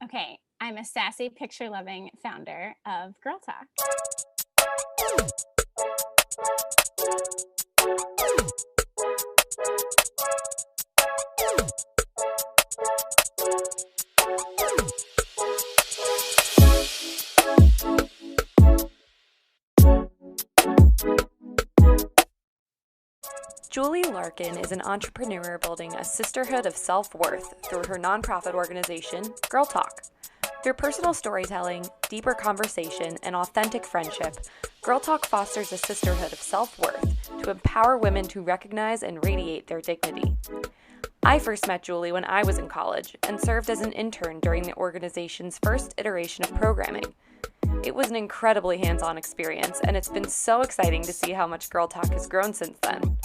Okay, I'm a sassy, picture-loving founder of Girl Talk. Julie Larkin is an entrepreneur building a sisterhood of self-worth through her nonprofit organization, Girl Talk. Through personal storytelling, deeper conversation, and authentic friendship, Girl Talk fosters a sisterhood of self-worth to empower women to recognize and radiate their dignity. I first met Julie when I was in college and served as an intern during the organization's first iteration of programming. It was an incredibly hands-on experience, and it's been so exciting to see how much Girl Talk has grown since then.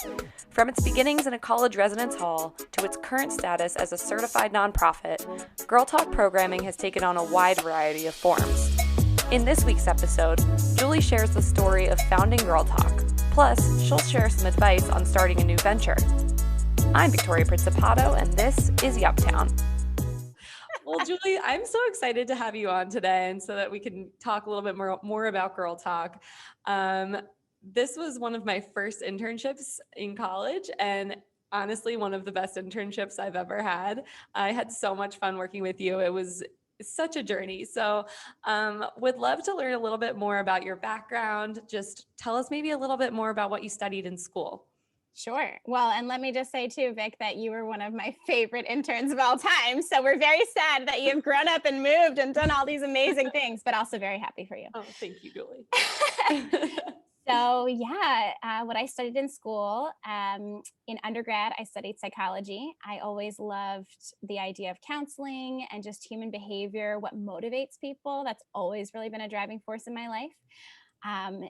From its beginnings in a college residence hall to its current status as a certified nonprofit, Girl Talk programming has taken on a wide variety of forms. In this week's episode, Julie shares the story of founding Girl Talk. Plus, she'll share some advice on starting a new venture. I'm Victoria Principato, and this is Yuptown. Well, Julie, I'm so excited to have you on today, and so that we can talk a little bit more about Girl Talk. This was one of my first internships in college, and honestly, one of the best internships I've ever had. I had so much fun working with you. It was such a journey. So would love to learn a little bit more about your background. Just tell us maybe a little bit more about what you studied in school. Sure. Well, and let me just say too, Vic, that you were one of my favorite interns of all time. So we're very sad that you've grown up and moved and done all these amazing things, but also very happy for you. Oh, thank you, Julie. So what I studied in school, in undergrad, I studied psychology. I always loved the idea of counseling and just human behavior, what motivates people. That's always really been a driving force in my life.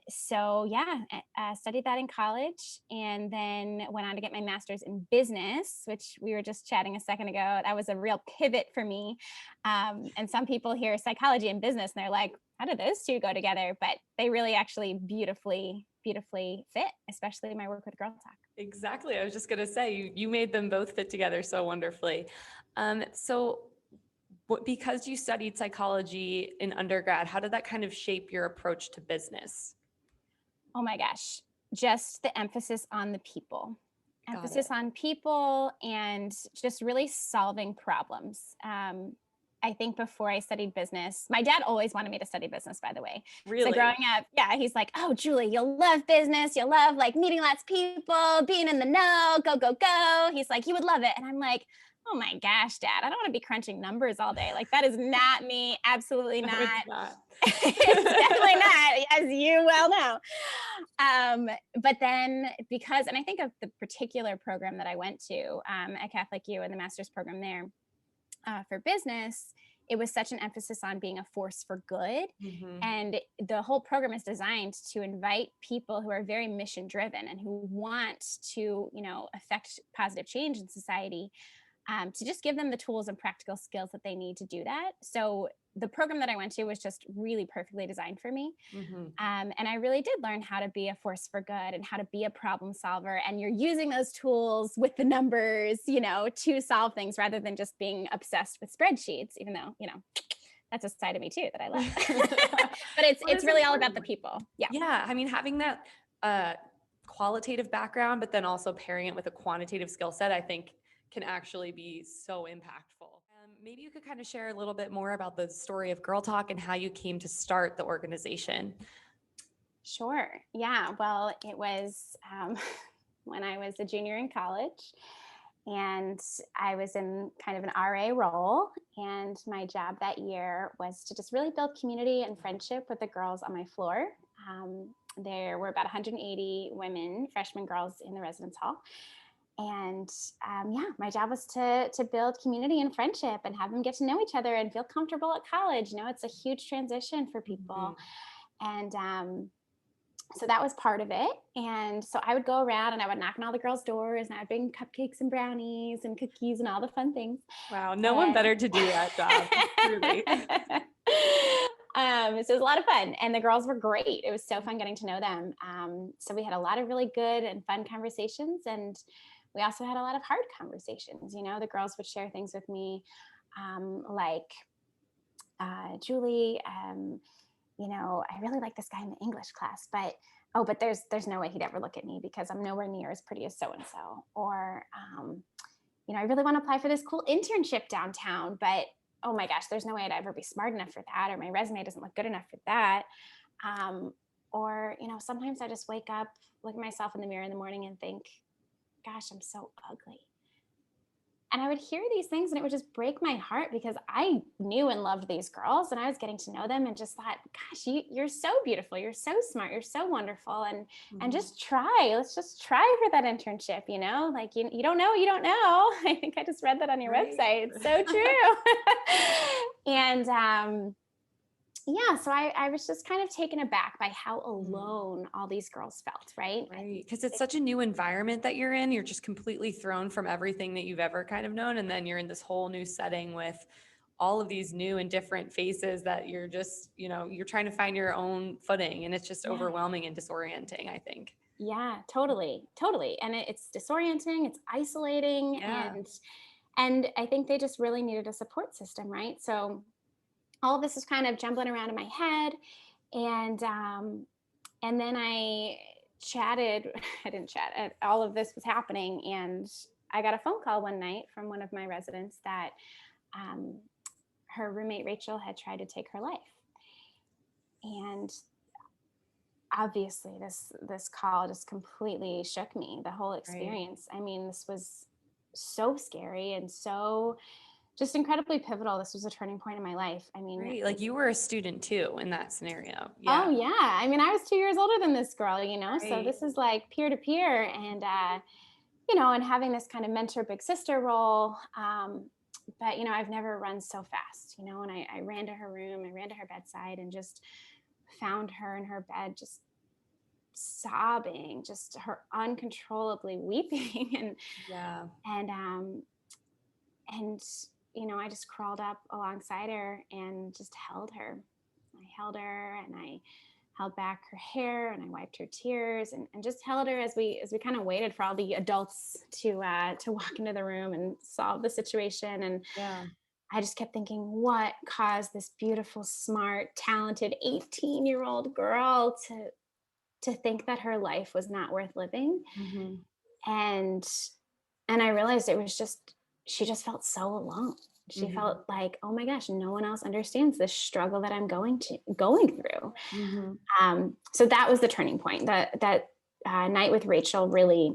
Studied that in college and then went on to get my master's in business, which we were just chatting a second ago. That was a real pivot for me. And some people hear psychology and business and they're like, how do those two go together? But they really actually beautifully fit, especially my work with Girl Talk. Exactly. I was just going to say, you made them both fit together so wonderfully. Because you studied psychology in undergrad, how did that kind of shape your approach to business? Oh my gosh, just the emphasis on the people. Emphasis on people and just really solving problems. I think before I studied business, my dad always wanted me to study business, by the way. Really? So growing up, he's like, oh, Julie, you'll love business. You'll love like meeting lots of people, being in the know, go, go, go. He's like, you would love it. And I'm like, oh my gosh, Dad, I don't want to be crunching numbers all day. Like that is not me. Absolutely not. No, it's not. It's definitely not, as you well know. But then and I think of the particular program that I went to at Catholic U and the master's program there for business, it was such an emphasis on being a force for good. Mm-hmm. And the whole program is designed to invite people who are very mission driven and who want to, affect positive change in society. To just give them the tools and practical skills that they need to do that. So the program that I went to was just really perfectly designed for me. Mm-hmm. And I really did learn how to be a force for good and how to be a problem solver. And you're using those tools with the numbers, to solve things rather than just being obsessed with spreadsheets, even though, that's a side of me too that I love. But it's really all about the people. Yeah. Yeah. I mean, having that qualitative background, but then also pairing it with a quantitative skill set, I think can actually be so impactful. Maybe you could kind of share a little bit more about the story of Girl Talk and how you came to start the organization. Sure. Yeah. Well, it was when I was a junior in college and I was in kind of an RA role. And my job that year was to just really build community and friendship with the girls on my floor. There were about 180 women, freshman girls in the residence hall. And my job was to build community and friendship and have them get to know each other and feel comfortable at college. It's a huge transition for people. Mm-hmm. And so that was part of it. And so I would go around and I would knock on all the girls' doors and I would bring cupcakes and brownies and cookies and all the fun things. Wow. No one better to do that job. Truly. So it was a lot of fun and the girls were great. It was so fun getting to know them. So we had a lot of really good and fun conversations, and we also had a lot of hard conversations. The girls would share things with me like Julie, I really like this guy in the English class, but there's no way he'd ever look at me because I'm nowhere near as pretty as so-and-so. Or, I really want to apply for this cool internship downtown, but oh my gosh, there's no way I'd ever be smart enough for that. Or my resume doesn't look good enough for that. Sometimes I just wake up, look at myself in the mirror in the morning and think, gosh, I'm so ugly. And I would hear these things and it would just break my heart because I knew and loved these girls and I was getting to know them and just thought, gosh, you're so beautiful. You're so smart. You're so wonderful. And just try, let's just try for that internship, like you don't know, you don't know. I think I just read that on your website. It's so true. And, so I was just kind of taken aback by how alone all these girls felt, right? Right. Because it's such a new environment that you're in. You're just completely thrown from everything that you've ever kind of known. And then you're in this whole new setting with all of these new and different faces that you're just, you're trying to find your own footing. And it's just overwhelming and disorienting, I think. Yeah, totally. And it's disorienting, it's isolating. Yeah. And I think they just really needed a support system, right? So all of this is kind of jumbling around in my head. And then I chatted, I didn't chat, all of this was happening. And I got a phone call one night from one of my residents that her roommate, Rachel, had tried to take her life. And obviously this call just completely shook me, the whole experience. Right. I mean, this was so scary and so just incredibly pivotal. This was a turning point in my life. I mean, right. Like you were a student too in that scenario. Yeah. Oh yeah. I mean, I was 2 years older than this girl, Right. So this is like peer to peer and, and having this kind of mentor big sister role. But, I've never run so fast, and I ran to her room, I ran to her bedside and just found her in her bed, just sobbing, just her uncontrollably weeping. And I just crawled up alongside her and just held her. I held her and I held back her hair and I wiped her tears and just held her as we kind of waited for all the adults to walk into the room and solve the situation. And I just kept thinking, what caused this beautiful, smart, talented 18-year-old girl to think that her life was not worth living? Mm-hmm. And I realized it was just, she just felt so alone. She mm-hmm. felt like, oh my gosh, no one else understands the struggle that I'm going through. Mm-hmm. So that was the turning point. That night with Rachel really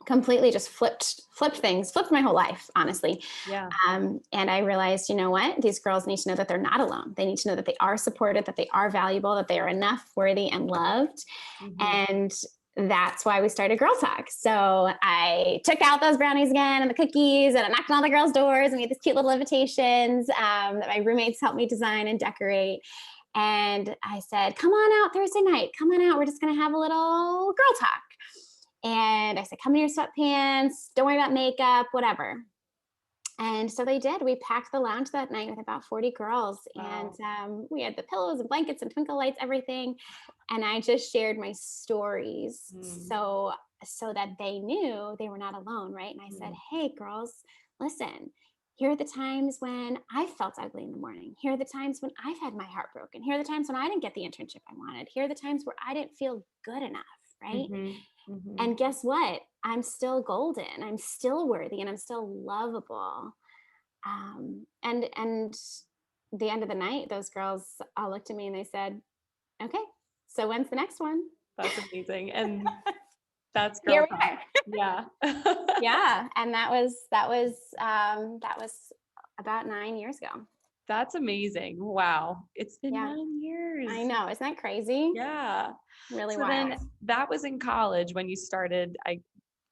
completely just flipped things, flipped my whole life, honestly. Yeah. And I realized, you know what? These girls need to know that they're not alone. They need to know that they are supported, that they are valuable, that they are enough, worthy, and loved. Mm-hmm. And that's why we started Girl Talk. So I took out those brownies again and the cookies and I knocked on all the girls' doors and we had these cute little invitations that my roommates helped me design and decorate. And I said, come on out Thursday night. Come on out. We're just going to have a little girl talk. And I said, come in your sweatpants. Don't worry about makeup, whatever. And so they did. We packed the lounge that night with about 40 girls. Wow. And we had the pillows and blankets and twinkle lights, everything. And I just shared my stories so that they knew they were not alone, right? And I said, hey, girls, listen, here are the times when I felt ugly in the morning. Here are the times when I've had my heart broken. Here are the times when I didn't get the internship I wanted. Here are the times where I didn't feel good enough, right? Mm-hmm. Mm-hmm. And guess what? I'm still golden. I'm still worthy and I'm still lovable. And the end of the night, those girls all looked at me and they said, okay, so when's the next one? That's amazing. And that's Girl Talk. Yeah. Yeah. And that was about 9 years ago. That's amazing. Wow. It's been 9 years. I know. Isn't that crazy? Yeah. Really so wild. Then that was in college when you started, I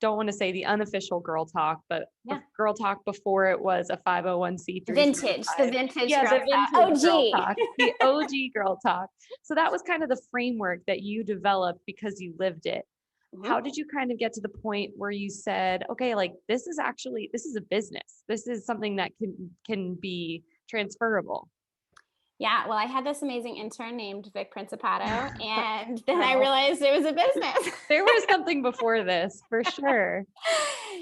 don't want to say the unofficial Girl Talk, but Girl Talk before it was a 501c3. The vintage Girl Talk, the OG Girl Talk. So that was kind of the framework that you developed because you lived it. Mm-hmm. How did you kind of get to the point where you said, okay, like this is a business. This is something that can be transferable? Yeah, well, I had this amazing intern named Vic Principato, and then I realized it was a business. There was something before this, for sure.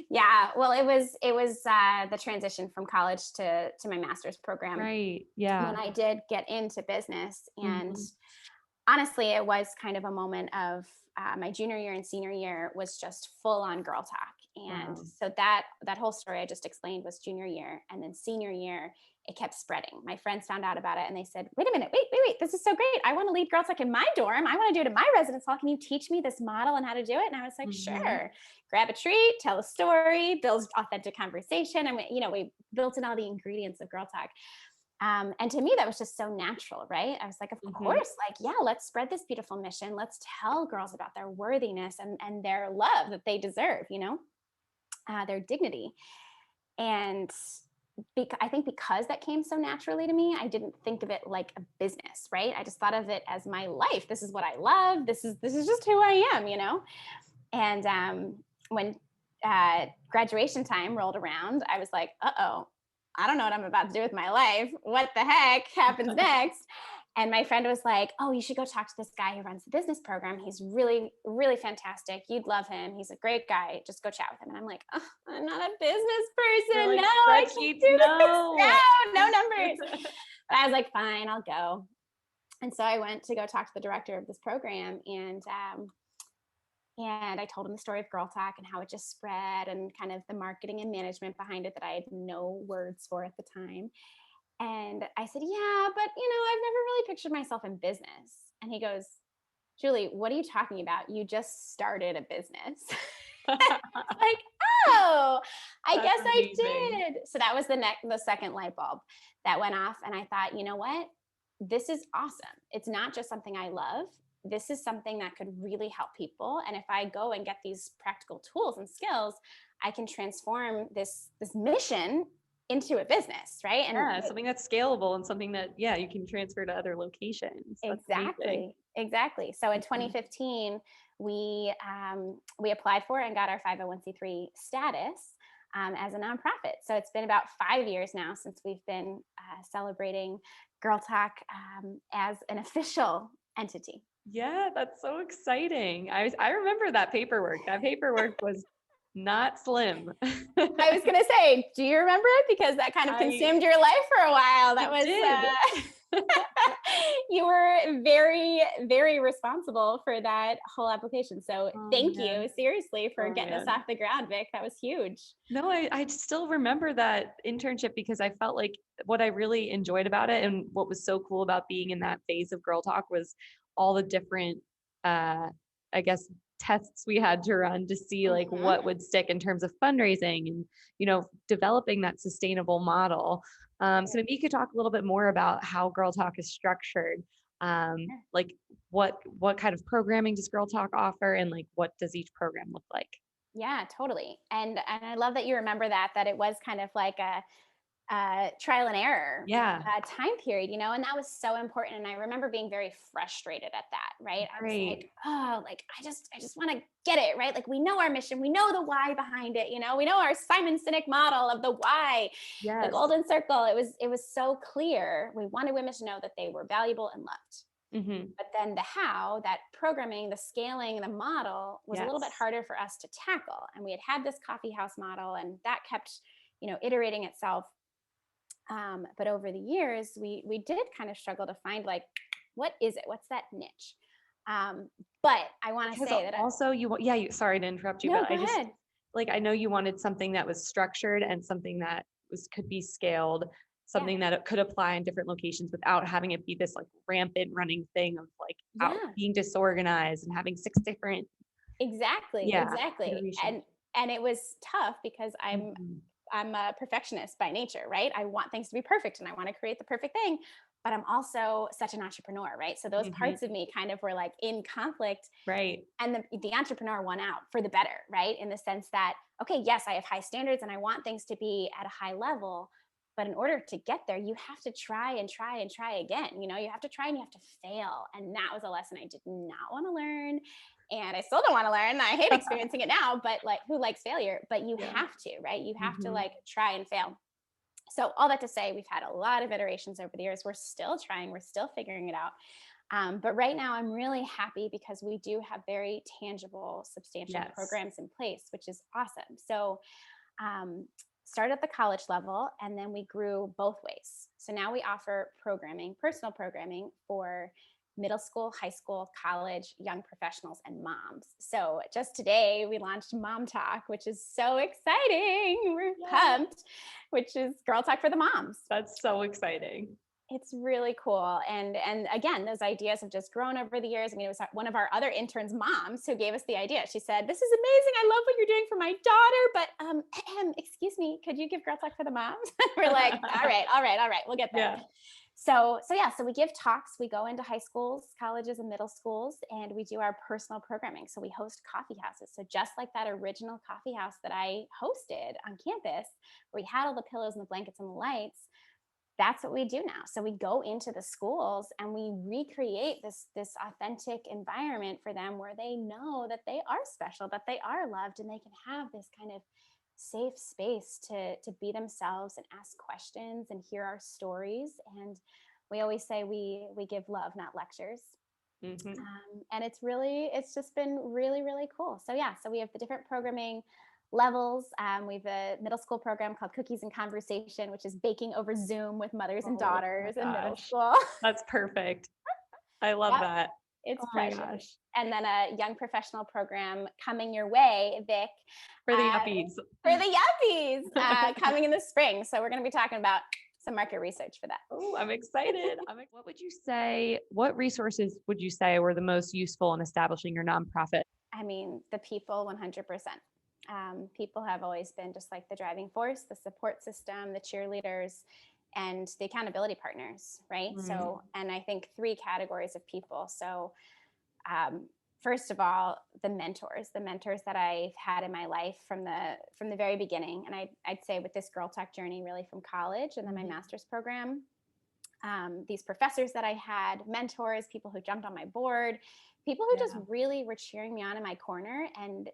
Yeah. Well, it was the transition from college to my master's program Right. when Yeah. I did get into business. And Mhm. honestly, it was kind of a moment of my junior year and senior year was just full on girl talk. And Wow. so that whole story I just explained was junior year, and then senior year it kept spreading. My friends found out about it and they said, "Wait a minute, wait, this is so great! I want to lead girl talk in my dorm. I want to do it in my residence hall. Can you teach me this model and how to do it?" And I was like, Mhm. "Sure." Grab a treat, tell a story, build authentic conversation, and we built in all the ingredients of girl talk. And to me, that was just so natural, right? I was like, of Mhm. course, like, yeah, let's spread this beautiful mission. Let's tell girls about their worthiness and their love that they deserve, their dignity. And I think because that came so naturally to me, I didn't think of it like a business, right? I just thought of it as my life. This is what I love. This is just who I am. And when graduation time rolled around, I was like, oh, I don't know what I'm about to do with my life. What the heck happens next? And my friend was like, oh, you should go talk to this guy who runs the business program. He's really, really fantastic. You'd love him. He's a great guy. Just go chat with him. And I'm like, oh, I'm not a business You're person. No, like, I can't spreadsheets, do this. no. No numbers. But I was like, fine, I'll go. And so I went to go talk to the director of this program, and I told him the story of Girl Talk and how it just spread and kind of the marketing and management behind it that I had no words for at the time. And I said, yeah, but I've never really pictured myself in business. And he goes, Julie, what are you talking about? You just started a business. Like, oh, I That's guess I amazing. did. So that was the second light bulb that went off. And I thought, you know what? This is awesome. It's not just something I love. This is something that could really help people. And if I go and get these practical tools and skills, I can transform this mission into a business, right? And Yeah, something that's scalable and something that, yeah, you can transfer to other locations. That's amazing. exactly, exactly. So in Mhm. 2015, we applied for and got our 501c3 status as a nonprofit. So it's been about 5 years now since we've been celebrating Girl Talk as an official entity. Yeah, that's so exciting. I remember that paperwork. That paperwork was not slim. I was gonna say, do you remember it? Because that kind of I consumed your life for a while. That It was did. you were very, very responsible for that whole application. So Oh thank man. you, seriously, for Oh getting us man. off the ground, Vic. That was huge. No, I still remember that internship because I felt like what I really enjoyed about it and what was so cool about being in that phase of Girl Talk was all the different, uh, I guess, tests we had to run to see like Mhm. what would stick in terms of fundraising and, developing that sustainable model. So maybe you could talk a little bit more about how Girl Talk is structured. Like what kind of programming does Girl Talk offer and like what does each program look like? Yeah, totally. And I love that you remember that it was kind of like a trial and error Yeah, time period, and that was so important. And I remember being very frustrated at that, right? I was great. like, oh, like I just want to get it, right? Like we know our mission, we know the why behind it, we know our Simon Sinek model of the why, the Yes. golden circle. It was so clear. We wanted women to know that they were valuable and loved. Mhm. But then the how, that programming, the scaling, the model was a little bit Yes. harder for us to tackle. And we had this coffee house model, and that kept, iterating itself. But over the years, we did kind of struggle to find like, what is it? What's that niche? Um, but I want to Because say that also sorry to interrupt you, no, but go ahead. like, I know you wanted something that was structured and something that could be scaled, Yeah, something that it could apply in different locations without having it be this like rampant running thing of like out yeah, being disorganized and having six different, exactly, yeah, exactly. iterations. And it was tough because I'm Mhm. I'm a perfectionist by nature, right? I want things to be perfect and I want to create the perfect thing, but I'm also such an entrepreneur, right? So those Mhm. parts of me kind of were like in conflict, Right. and the entrepreneur won out for the better, right? In the sense that, okay, yes, I have high standards and I want things to be at a high level, but in order to get there, you have to try and try and try again. You have to try and you have to fail. And that was a lesson I did not want to learn. And I still don't want to learn. I hate experiencing it now, but like, who likes failure? But you Yeah. have to, right? You have to Mhm. like try and fail. So all that to say, we've had a lot of iterations over the years. We're still trying, we're still figuring it out. But right now I'm really happy because we do have very tangible, substantial Yes. programs in place, which is awesome. So um, started at the college level, and then we grew both ways. So now we offer programming, personal programming for middle school, high school, college, young professionals, and moms. So just today we launched Mom Talk, which is so exciting. We're pumped, which is Girl Talk for the moms. That's so exciting. It's really cool. And again, those ideas have just grown over the years. I mean, it was one of our other interns' moms who gave us the idea. She said, "This is amazing. I love what you're doing for my daughter, but excuse me, could you give Girl Talk for the moms?" We're like, all right, we'll get there. Yeah. So we give talks. We go into high schools, colleges, and middle schools, and we do our personal programming. So we host coffee houses. So just like that original coffee house that I hosted on campus, where we had all the pillows and the blankets and the lights, that's what we do now. So we go into the schools and we recreate this authentic environment for them, where they know that they are special, that they are loved, and they can have this kind of safe space to be themselves and ask questions and hear our stories. And we always say we give love, not lectures. Mm-hmm. And it's just been really, really cool. So so we have the different programming levels. We have a middle school program called Cookies and Conversation, which is baking over Zoom with mothers and daughters in middle school. That's perfect. I love Yep, that. it's Oh my precious. gosh. And then a young professional program coming your way, Vic. For the yuppies. For the yuppies, coming in the spring. So we're going to be talking about some market research for that. Oh, I'm excited. What resources would you say were the most useful in establishing your nonprofit? I mean, the people, 100%. People have always been just like the driving force, the support system, the cheerleaders, and the accountability partners, right? Mm-hmm. So, and I think 3 categories of people. So, first of all, the mentors that I've had in my life from the very beginning, and I'd say with this Girl Talk journey, really from college and then my master's program. These professors that I had, mentors, people who jumped on my board, people who just really were cheering me on in my corner and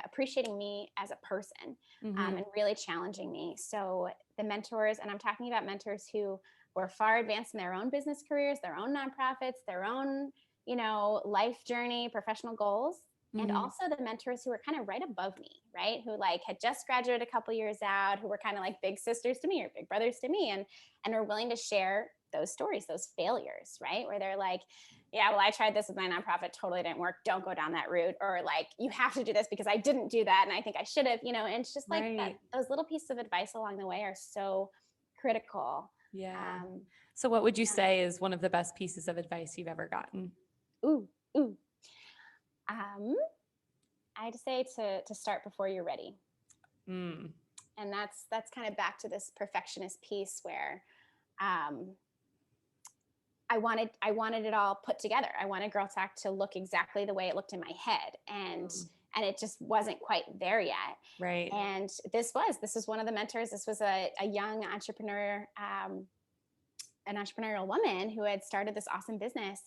appreciating me as a person, and really challenging me. So the mentors, and I'm talking about mentors who were far advanced in their own business careers, their own nonprofits, their own, life journey, professional goals. And also the mentors who were kind of right above me, right? Who like had just graduated a couple years out, who were kind of like big sisters to me or big brothers to me, and are willing to share those stories, those failures, right? Where they're like, yeah, well, I tried this with my nonprofit, totally didn't work. Don't go down that route. Or like, you have to do this because I didn't do that. And I think I should have, and it's just like that, those little pieces of advice along the way are so critical. Yeah. So what would you say is one of the best pieces of advice you've ever gotten? I'd say to start before you're ready. And that's kind of back to this perfectionist piece where I wanted it all put together. I wanted Girl Talk to look exactly the way it looked in my head. And it just wasn't quite there yet. Right. And this was one of the mentors. This was a young entrepreneur, an entrepreneurial woman who had started this awesome business.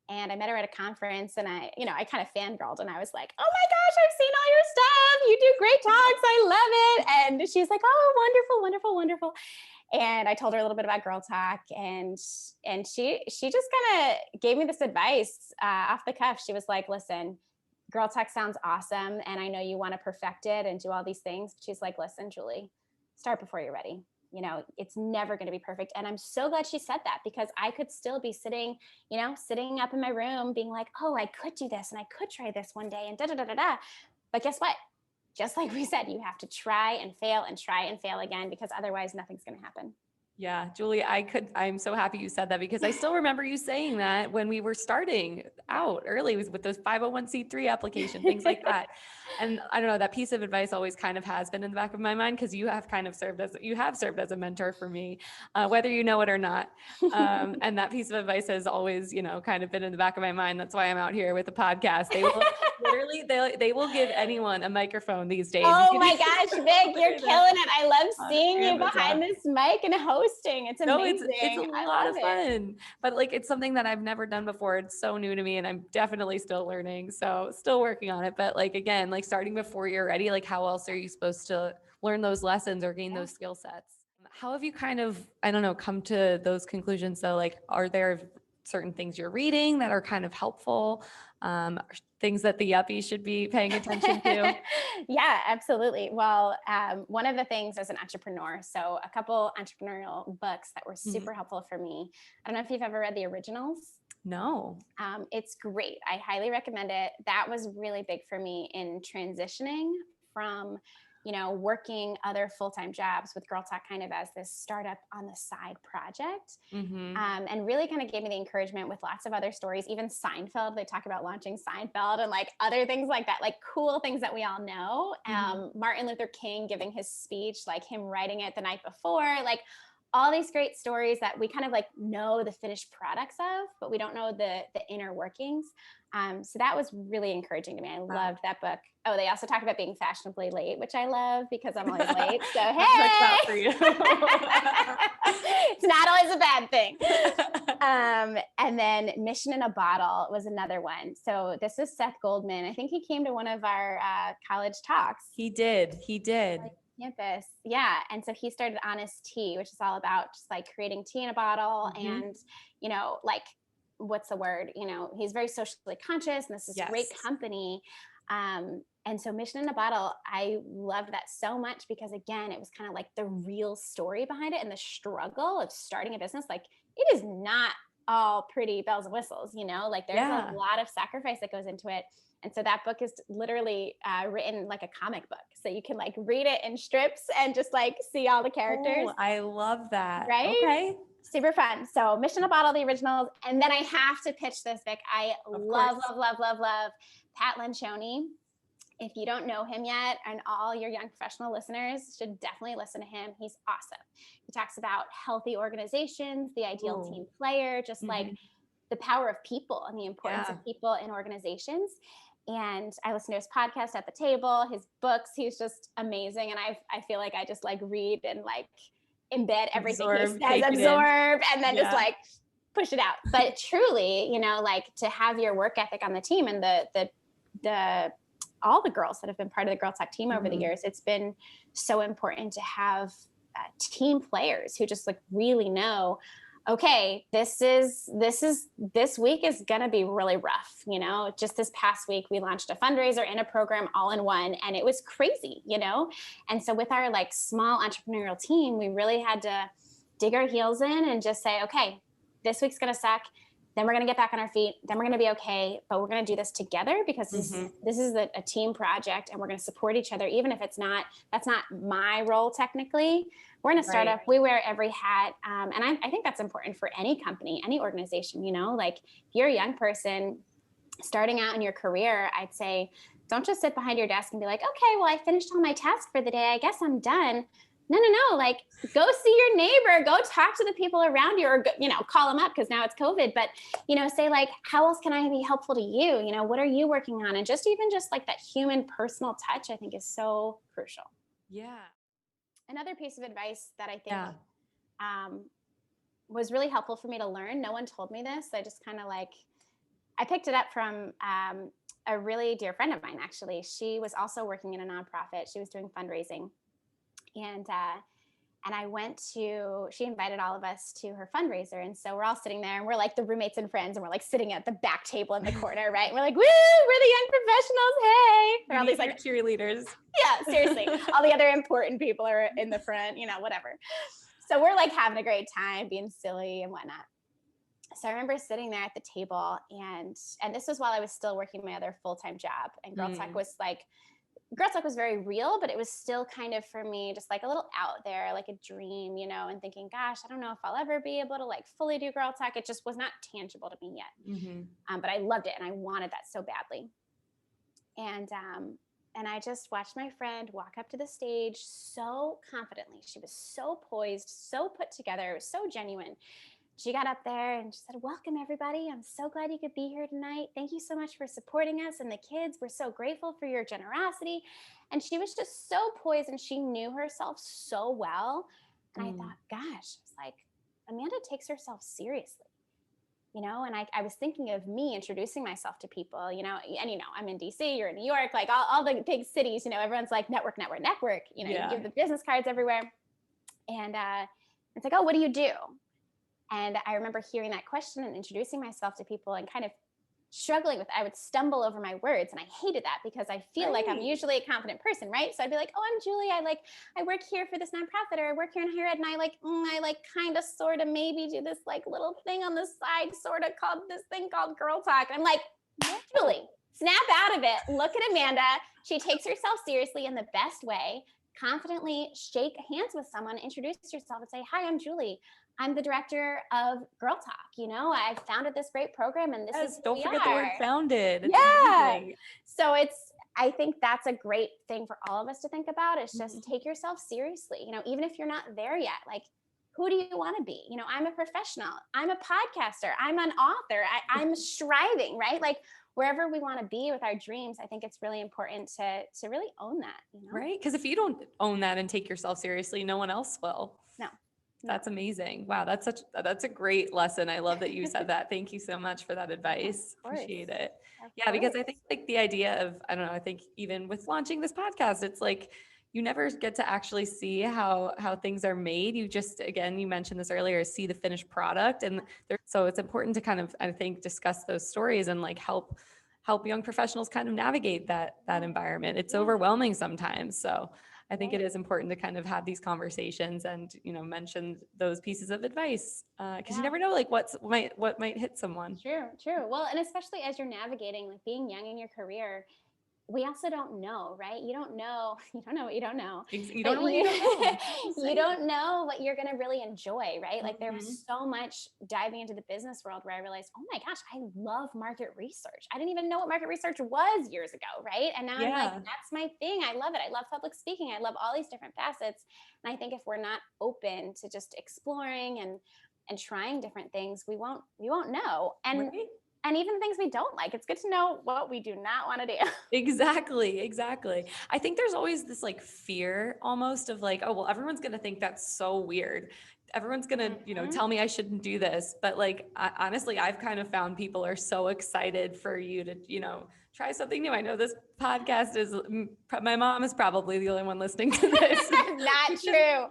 And I met her at a conference, and I kind of fangirled, and I was like, "Oh my gosh, I've seen all your stuff. You do great talks. I love it." And she's like, "Oh, wonderful, wonderful, wonderful." And I told her a little bit about Girl Talk, and she just kind of gave me this advice off the cuff. She was like, "Listen, Girl Talk sounds awesome, and I know you want to perfect it and do all these things." She's like, "Listen, Julie, start before you're ready. It's never going to be perfect." And I'm so glad she said that, because I could still be sitting up in my room being like, "Oh, I could do this and I could try this one day and da da da da da." But guess what? Just like we said, you have to try and fail again, because otherwise nothing's going to happen. Yeah, Julie, I'm so happy you said that, because I still remember you saying that when we were starting out early with those 501c3 application, things like that. And I don't know, that piece of advice always kind of has been in the back of my mind, because you have served as a mentor for me, whether you know it or not. And that piece of advice has always, kind of been in the back of my mind. That's why I'm out here with the podcast. They will literally, they will give anyone a microphone these days. Oh my gosh, Vic, you're killing it. I love seeing you behind this mic and hosting. It's amazing. No, it's a lot of fun, but like, it's something that I've never done before. It's so new to me, and I'm definitely still learning. So still working on it. But like, again, like starting before you're ready, like how else are you supposed to learn those lessons or gain those skill sets? How have you kind of, I don't know, come to those conclusions? So like, are there certain things you're reading that are kind of helpful, things that the yuppies should be paying attention to? Yeah, absolutely. Well, one of the things as an entrepreneur, so a couple entrepreneurial books that were super helpful for me. I don't know if you've ever read the originals. No. It's great. I highly recommend it. That was really big for me in transitioning from, working other full-time jobs with Girl Talk kind of as this startup on the side project. And really kind of gave me the encouragement with lots of other stories, even Seinfeld. They talk about launching Seinfeld and like other things like that, like cool things that we all know. Martin Luther King giving his speech, like him writing it the night before, like all these great stories that we kind of like know the finished products of, but we don't know the inner workings. So that was really encouraging to me. I loved that book. Oh, they also talk about being fashionably late, which I love because I'm always late. So, hey, That for you. it's not always a bad thing. And then Mission in a Bottle was another one. So this is Seth Goldman. I think he came to one of our college talks. He did. Campus. Yeah. And so he started Honest Tea, which is all about just like creating tea in a bottle and, like, what's the word? He's very socially conscious and this is great company. And so Mission in a Bottle, I loved that so much because again, it was kind of like the real story behind it and the struggle of starting a business. Like it is not all pretty bells and whistles, like there's a lot of sacrifice that goes into it. And so that book is literally written like a comic book. So you can like read it in strips and just like see all the characters. Oh, I love that. Right? Okay. Super fun. So Mission in a Bottle, the originals. And then I have to pitch this, Vic. I love Pat Lencioni. If you don't know him yet, and all your young professional listeners should definitely listen to him. He's awesome. He talks about healthy organizations, the ideal team player, just like the power of people and the importance of people in organizations. And I listen to his podcast At the Table, his books. He's just amazing. And I feel like I just like read and like embed everything he says, absorb, and then just like push it out. But truly, like to have your work ethic on the team and the all the girls that have been part of the Girl Talk team over the years, it's been so important to have team players who just like really know, okay, this week is going to be really rough. Just this past week, we launched a fundraiser and a program all in one, and it was crazy, And so with our like small entrepreneurial team, we really had to dig our heels in and just say, okay, this week's going to suck. Then we're going to get back on our feet. Then we're going to be okay, but we're going to do this together because this is a team project and we're going to support each other. Even if that's not my role technically. We're in a startup. We wear every hat. And I think that's important for any company, any organization, like if you're a young person starting out in your career, I'd say, don't just sit behind your desk and be like, okay, well, I finished all my tasks for the day. I guess I'm done. No. Like go see your neighbor, go talk to the people around you or, call them up because now it's COVID, but, say like, how else can I be helpful to you? What are you working on? And just like that human personal touch, I think is so crucial. Yeah. Another piece of advice that I think was really helpful for me to learn. No one told me this. I just kind of like, I picked it up from a really dear friend of mine, actually. She was also working in a nonprofit. She was doing fundraising. And she invited all of us to her fundraiser. And so we're all sitting there and we're like the roommates and friends and we're like sitting at the back table in the corner, right? And we're like, woo, we're the young professionals. Hey. We're all these like cheerleaders. Yeah, seriously. All the other important people are in the front, whatever. So we're like having a great time, being silly and whatnot. So I remember sitting there at the table and this was while I was still working my other full-time job. And Girl Talk was very real, but it was still kind of for me, just like a little out there, like a dream, and thinking, gosh, I don't know if I'll ever be able to like fully do Girl Talk. It just was not tangible to me yet. But I loved it and I wanted that so badly. And I just watched my friend walk up to the stage so confidently. She was so poised, so put together. It was so genuine. She got up there and she said, welcome, everybody. I'm so glad you could be here tonight. Thank you so much for supporting us and the kids. We're so grateful for your generosity. And she was just so poised and she knew herself so well. And I thought, gosh, it's like, Amanda takes herself seriously. And I was thinking of me introducing myself to people, and I'm in DC, you're in New York, like all the big cities, everyone's like network. You give the business cards everywhere. And it's like, oh, what do you do? And I remember hearing that question and introducing myself to people and kind of struggling with, I would stumble over my words, and I hated that because I feel like I'm usually a confident person, right? So I'd be like, oh, I'm Julie. I work here for this nonprofit, or I work here in higher ed, and I kind of sort of maybe do this like little thing on the side, sort of called this thing called Girl Talk. And I'm like, Julie, snap out of it. Look at Amanda. She takes herself seriously in the best way. Confidently shake hands with someone, introduce yourself and say, hi, I'm Julie. I'm the director of Girl Talk. I founded this great program, and this is who don't we forget are. the word founded. It's yeah. amazing. So I think that's a great thing for all of us to think about, is just take yourself seriously. Even if you're not there yet, like, who do you want to be? I'm a professional. I'm a podcaster. I'm an author. I'm striving, right? Like, wherever we want to be with our dreams, I think it's really important to really own that, Right? Because if you don't own that and take yourself seriously, no one else will. No. That's amazing. Wow. That's a great lesson. I love that you said that. Thank you so much for that advice. Appreciate it. Yeah. Because I think like the idea of, I don't know, I think even with launching this podcast, it's like, you never get to actually see how things are made. You just, again, you mentioned this earlier, see the finished product. And so it's important to kind of, I think, discuss those stories and like help young professionals kind of navigate that environment. It's overwhelming sometimes. So I think it is important to kind of have these conversations and, mention those pieces of advice because you never know like what might hit someone. True. Well, and especially as you're navigating, like being young in your career, we also don't know, right? You don't know what you don't know. You don't know what you don't know. You don't know what you're going to really enjoy, right? Like there Mm-hmm. was so much diving into the business world where I realized, oh my gosh, I love market research. I didn't even know what market research was years ago, right? And now I'm like, that's my thing. I love it. I love public speaking. I love all these different facets. And I think if we're not open to just exploring and trying different things, we won't know. And Right? And even things we don't like, it's good to know what we do not want to do. Exactly. I think there's always this like fear almost of like, oh, well, everyone's going to think that's so weird. Everyone's going to, tell me I shouldn't do this. But like, honestly, I've kind of found people are so excited for you to, try something new. I know this podcast is, my mom is probably the only one listening to this. Not true.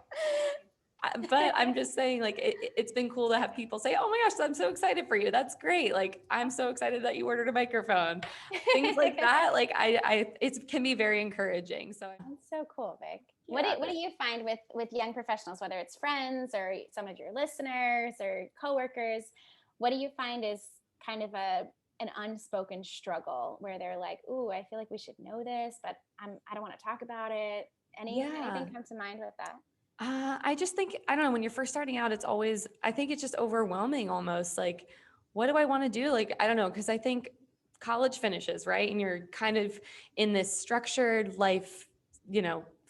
But I'm just saying, like, it's been cool to have people say, oh my gosh, I'm so excited for you. That's great. Like, I'm so excited that you ordered a microphone. Things like that. Like it can be very encouraging. So that's so cool, Vic. Yeah. What do you find with young professionals, whether it's friends or some of your listeners or coworkers? What do you find is kind of an unspoken struggle where they're like, ooh, I feel like we should know this, but I don't want to talk about it. Anything come to mind with that? I just think, I don't know, when you're first starting out, I think it's just overwhelming almost. Like, what do I want to do? Like, I don't know. Cause I think college finishes, right? And you're kind of in this structured life,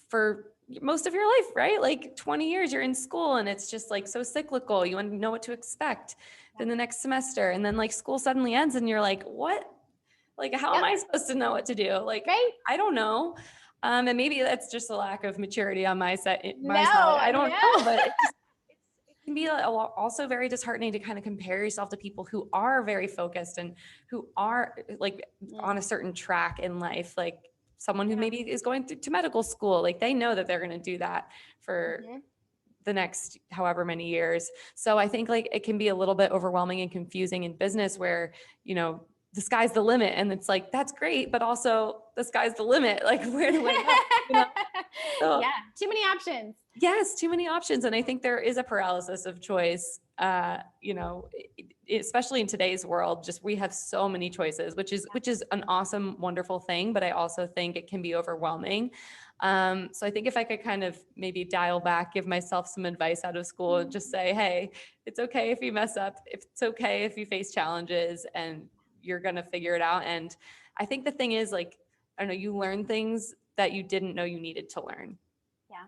for most of your life, right? Like 20 years you're in school and it's just like so cyclical. You want to know what to expect then the next semester. And then like school suddenly ends and you're like, what? Like, how am I supposed to know what to do? Like, I don't know. And maybe that's just a lack of maturity on my side. I don't know, but it can be also very disheartening to kind of compare yourself to people who are very focused and who are like on a certain track in life. Like someone who maybe is going to medical school, like they know that they're going to do that for the next however many years. So I think like it can be a little bit overwhelming and confusing in business where, the sky's the limit. And it's like, that's great, but also the sky's the limit. Like, where do I go? So, too many options. Yes, too many options. And I think there is a paralysis of choice, especially in today's world. Just we have so many choices, which is an awesome, wonderful thing. But I also think it can be overwhelming. So I think if I could kind of maybe dial back, give myself some advice out of school and just say, hey, it's okay if you mess up. It's okay if you face challenges and you're going to figure it out. And I think the thing is like, I don't know, you learn things that you didn't know you needed to learn. Yeah.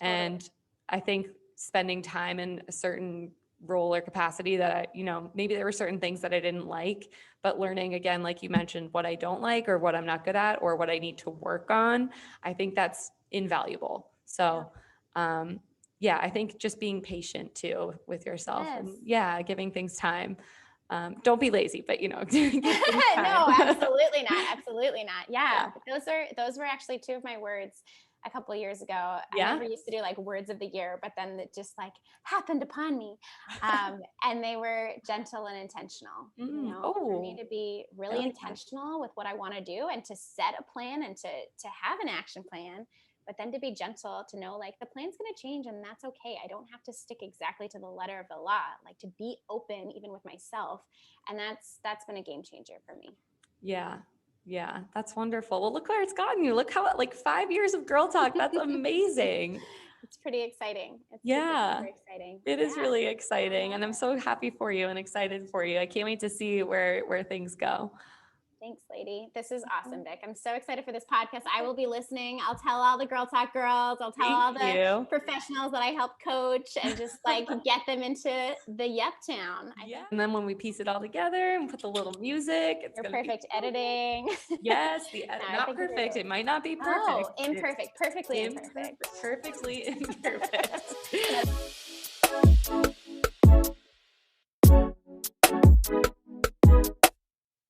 Totally. And I think spending time in a certain role or capacity that maybe there were certain things that I didn't like, but learning again, like you mentioned, what I don't like or what I'm not good at or what I need to work on, I think that's invaluable. So, I think just being patient too with yourself and giving things time. Don't be lazy, but no, absolutely not. Yeah. Those were actually two of my words. a couple of years ago. Yeah. I never used to do like words of the year, but then it just like happened upon me. And they were gentle and intentional, for me to be really intentional with what I want to do and to set a plan and to have an action plan, but then to be gentle, to know like the plan's going to change and that's okay. I don't have to stick exactly to the letter of the law, like to be open even with myself. And that's been a game changer for me. Yeah. Yeah. That's wonderful. Well, look where it's gotten you. Look how like 5 years of Girl Talk. That's amazing. It's pretty exciting. It's super exciting. It is really exciting. And I'm so happy for you and excited for you. I can't wait to see where things go. Thanks, lady. This is awesome, Vic. I'm so excited for this podcast. I will be listening. I'll tell all the Girl Talk girls. I'll tell all the professionals that I help coach and just like get them into the Yep Town. Yeah. And then when we piece it all together and put the little music, it's perfect editing. Yes, the edit. Not perfect. It might not be perfect. Oh, imperfect. Perfectly imperfect. Perfectly imperfect.